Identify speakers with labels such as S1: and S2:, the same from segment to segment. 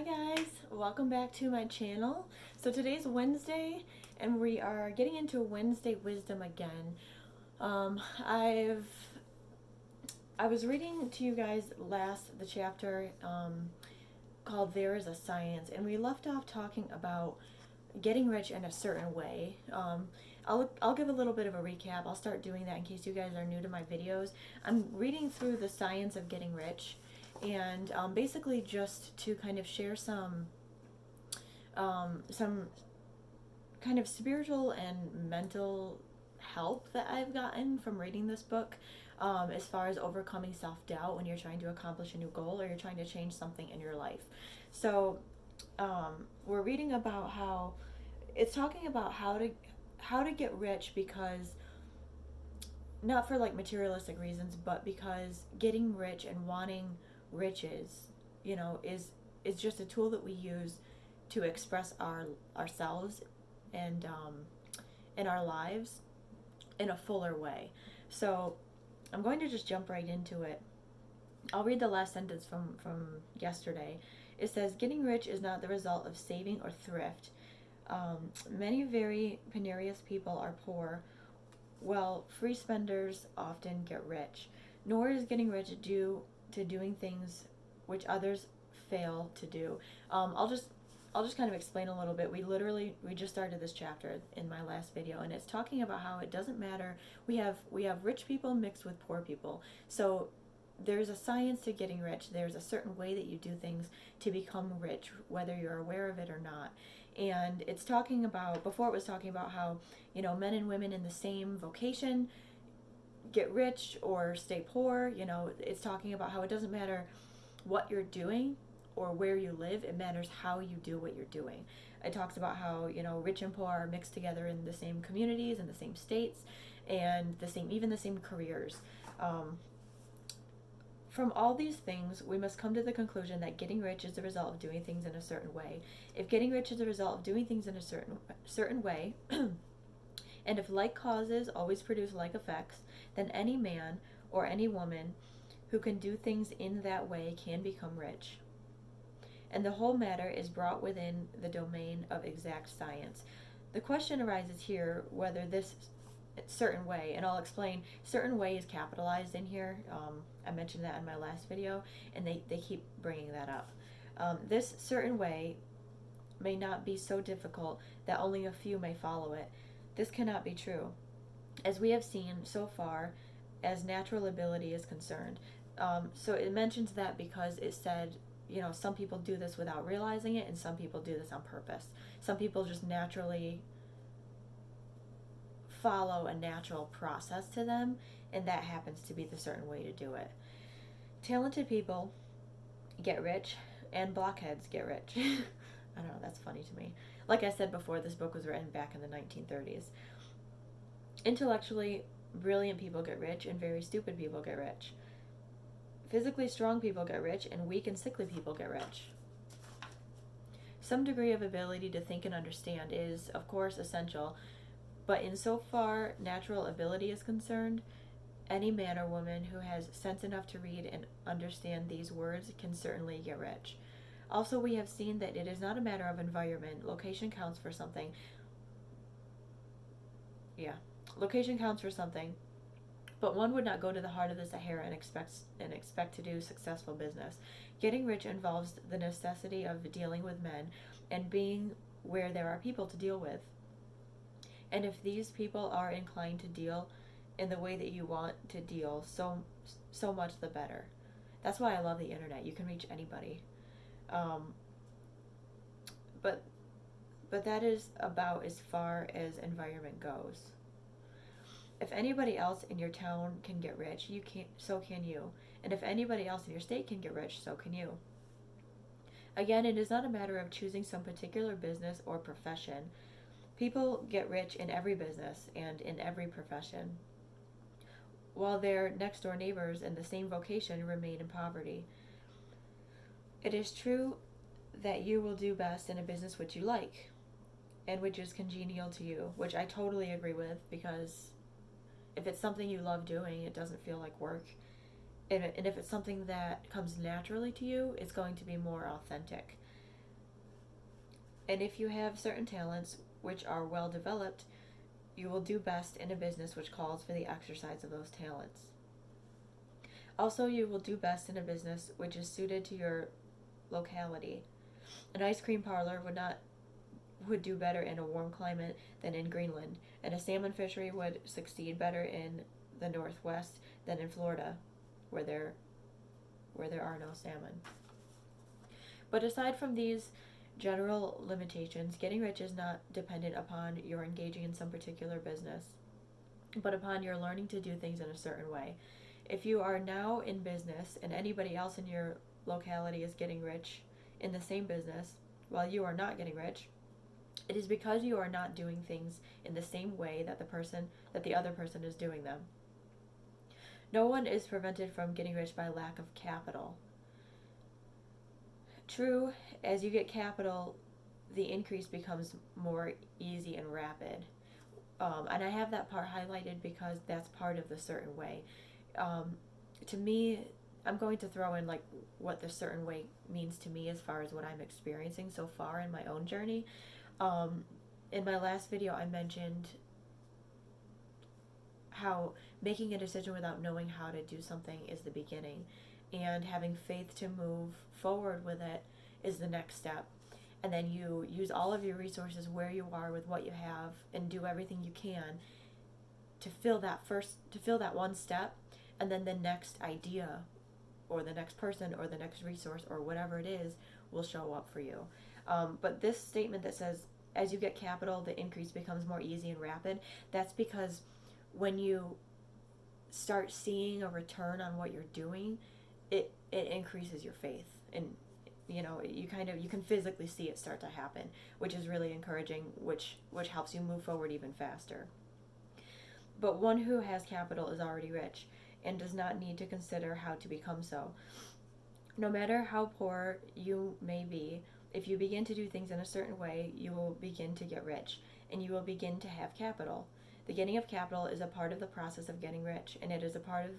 S1: guys, welcome back to my channel. So today's Wednesday and we are getting into Wednesday wisdom again. Um, I've I was reading to you guys the chapter called There is a Science, and we left off talking about getting rich in a certain way. I'll give a little bit of a recap. I'll start doing that in case you guys are new to my videos. I'm reading through the science of getting rich, and basically just to kind of share some kind of spiritual and mental help that I've gotten from reading this book, as far as overcoming self-doubt when you're trying to accomplish a new goal or you're trying to change something in your life. So we're reading about how it's talking about how to get rich, because not for like materialistic reasons, but because getting rich and wanting riches, is just a tool that we use to express ourselves and in our lives in a fuller way. So I'm going to just jump right into it. I'll read the last sentence from yesterday. It says, "Getting rich is not the result of saving or thrift. Many very penurious people are poor, while free spenders often get rich. Nor is getting rich due to doing things which others fail to do." I'll just kind of explain a little bit. We just started this chapter in my last video, and it's talking about how it doesn't matter. We have rich people mixed with poor people. So there's a science to getting rich. There's a certain way that you do things to become rich, whether you're aware of it or not. And it's talking about, before it was talking about how, men and women in the same vocation get rich or stay poor. It's talking about how it doesn't matter what you're doing or where you live, it matters how you do what you're doing. It talks about how, rich and poor are mixed together in the same communities, in the same states, and even the same careers. From all these things, we must come to the conclusion that getting rich is the result of doing things in a certain way. If getting rich is the result of doing things in a certain way, and if like causes always produce like effects, then any man or any woman who can do things in that way can become rich. And the whole matter is brought within the domain of exact science. The question arises here whether this certain way, and I'll explain, certain way is capitalized in here. I mentioned that in my last video, and they keep bringing that up. This certain way may not be so difficult that only a few may follow it. This cannot be true, as we have seen so far as natural ability is concerned. So it mentions that because it said, some people do this without realizing it, and some people do this on purpose. Some people just naturally follow a natural process to them, and that happens to be the certain way to do it. Talented people get rich, and blockheads get rich. I don't know, that's funny to me. Like I said before, this book was written back in the 1930s. Intellectually brilliant people get rich, and very stupid people get rich. Physically strong people get rich, and weak and sickly people get rich. Some degree of ability to think and understand is, of course, essential, but insofar natural ability is concerned, any man or woman who has sense enough to read and understand these words can certainly get rich. Also, we have seen that it is not a matter of environment. Location counts for something. Location counts for something. But one would not go to the heart of the Sahara and expect to do successful business. Getting rich involves the necessity of dealing with men and being where there are people to deal with. And if these people are inclined to deal in the way that you want to deal, so much the better. That's why I love the internet. You can reach anybody. But that is about as far as environment goes. If anybody else in your town can get rich, so can you. And if anybody else in your state can get rich, so can you. Again, it is not a matter of choosing some particular business or profession. People get rich in every business and in every profession, while their next-door neighbors in the same vocation remain in poverty. It is true that you will do best in a business which you like, and which is congenial to you, which I totally agree with, because if it's something you love doing, it doesn't feel like work. And if it's something that comes naturally to you, it's going to be more authentic. And if you have certain talents which are well developed, you will do best in a business which calls for the exercise of those talents. Also, you will do best in a business which is suited to your locality. An ice cream parlor would do better in a warm climate than in Greenland, and a salmon fishery would succeed better in the Northwest than in Florida, where there are no salmon. But aside from these general limitations, getting rich is not dependent upon your engaging in some particular business, but upon your learning to do things in a certain way. If you are now in business and anybody else in your locality is getting rich in the same business while you are not getting rich, it is because you are not doing things in the same way that the other person is doing them. No one is prevented from getting rich by lack of capital. True, as you get capital, the increase becomes more easy and rapid. And I have that part highlighted because that's part of the certain way. To me, I'm going to throw in like what the certain way means to me as far as what I'm experiencing so far in my own journey. In my last video, I mentioned how making a decision without knowing how to do something is the beginning, and having faith to move forward with it is the next step. And then you use all of your resources where you are with what you have and do everything you can to fill that one step, and then the next idea or the next person or the next resource or whatever it is will show up for you. But this statement that says, as you get capital, the increase becomes more easy and rapid, that's because when you start seeing a return on what you're doing, it increases your faith. And you can physically see it start to happen, which is really encouraging, which helps you move forward even faster. But one who has capital is already rich and does not need to consider how to become so. No matter how poor you may be, if you begin to do things in a certain way, you will begin to get rich, and you will begin to have capital. The getting of capital is a part of the process of getting rich, and it is a part of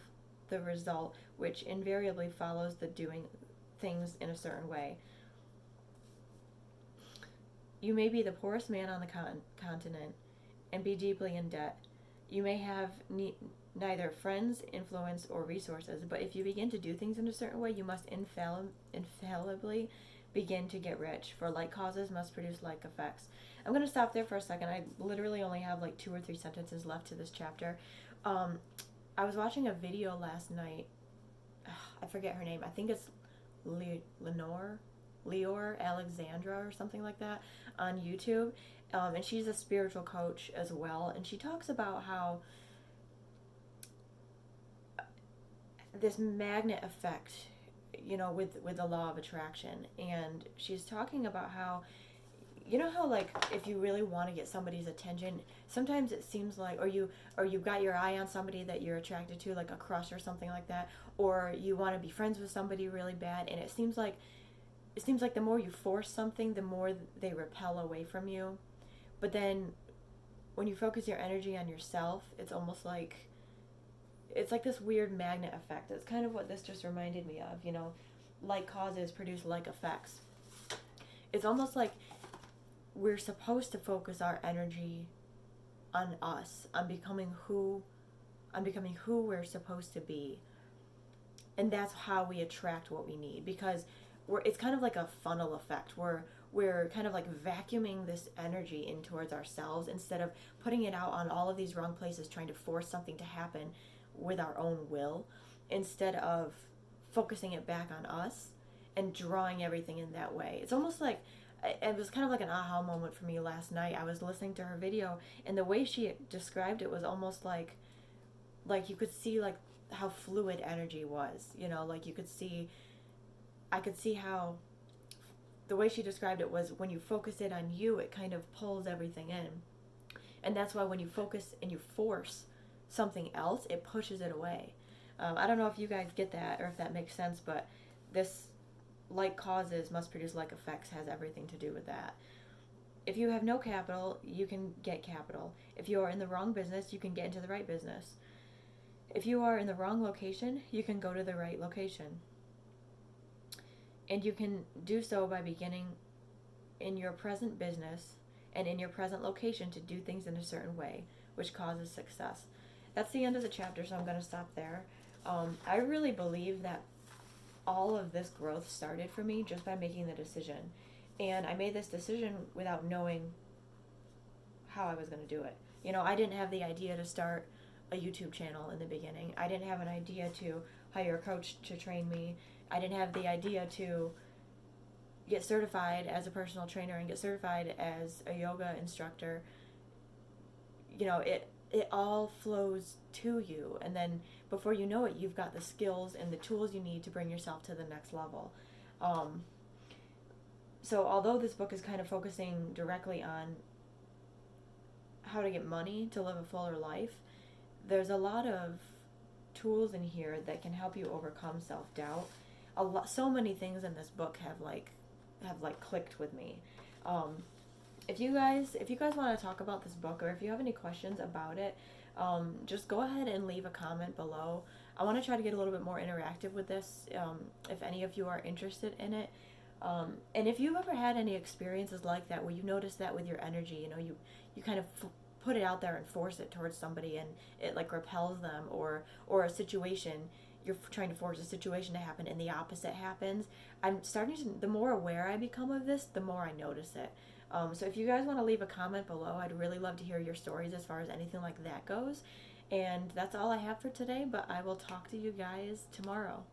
S1: the result which invariably follows the doing things in a certain way. You may be the poorest man on the continent and be deeply in debt. You may have neither friends, influence, or resources, but if you begin to do things in a certain way, you must infallibly begin to get rich, for like causes must produce like effects. I'm going to stop there for a second. I literally only have like 2 or 3 sentences left to this chapter. I was watching a video last night. I forget her name. I think it's Leor Alexandra or something like that on YouTube. And she's a spiritual coach as well. And she talks about how this magnet effect, with the law of attraction. And she's talking about how, like if you really want to get somebody's attention, sometimes it seems like, or you've got your eye on somebody that you're attracted to, like a crush or something like that, or you want to be friends with somebody really bad, and it seems like the more you force something, the more they repel away from you. But then when you focus your energy on yourself, it's almost like this weird magnet effect. It's kind of what this just reminded me of, like causes produce like effects. It's almost like we're supposed to focus our energy on us, on becoming who we're supposed to be. And that's how we attract what we need, because it's kind of like a funnel effect. We're kind of like vacuuming this energy in towards ourselves instead of putting it out on all of these wrong places, trying to force something to happen with our own will, instead of focusing it back on us and drawing everything in that way. It's almost like, it was kind of like an aha moment for me last night. I was listening to her video, and the way she described it was almost like you could see like how fluid energy was, like I could see how the way she described it was, when you focus it on you, it kind of pulls everything in. And that's why when you focus and you force something else, it pushes it away. I don't know if you guys get that or if that makes sense, but this like causes must produce like effects has everything to do with that. If you have no capital, you can get capital. If you are in the wrong business, you can get into the right business. If you are in the wrong location, you can go to the right location. And you can do so by beginning in your present business and in your present location to do things in a certain way, which causes success. That's the end of the chapter, so I'm going to stop there. I really believe that all of this growth started for me just by making the decision. And I made this decision without knowing how I was going to do it. You know, I didn't have the idea to start a YouTube channel in the beginning. I didn't have an idea to hire a coach to train me. I didn't have the idea to get certified as a personal trainer and get certified as a yoga instructor. You know, it all flows to you, and then before you know it, you've got the skills and the tools you need to bring yourself to the next level. Um, so although this book is kind of focusing directly on how to get money to live a fuller life, there's a lot of tools in here that can help you overcome self-doubt. So many things in this book have clicked with me. If you guys want to talk about this book, or if you have any questions about it, just go ahead and leave a comment below. I want to try to get a little bit more interactive with this, if any of you are interested in it. And if you've ever had any experiences like that where you notice that with your energy, you know, you kind of put it out there and force it towards somebody and it like repels them, or a situation, you're trying to force a situation to happen and the opposite happens. I'm starting to, the more aware I become of this, the more I notice it. So if you guys want to leave a comment below, I'd really love to hear your stories as far as anything like that goes. And that's all I have for today, but I will talk to you guys tomorrow.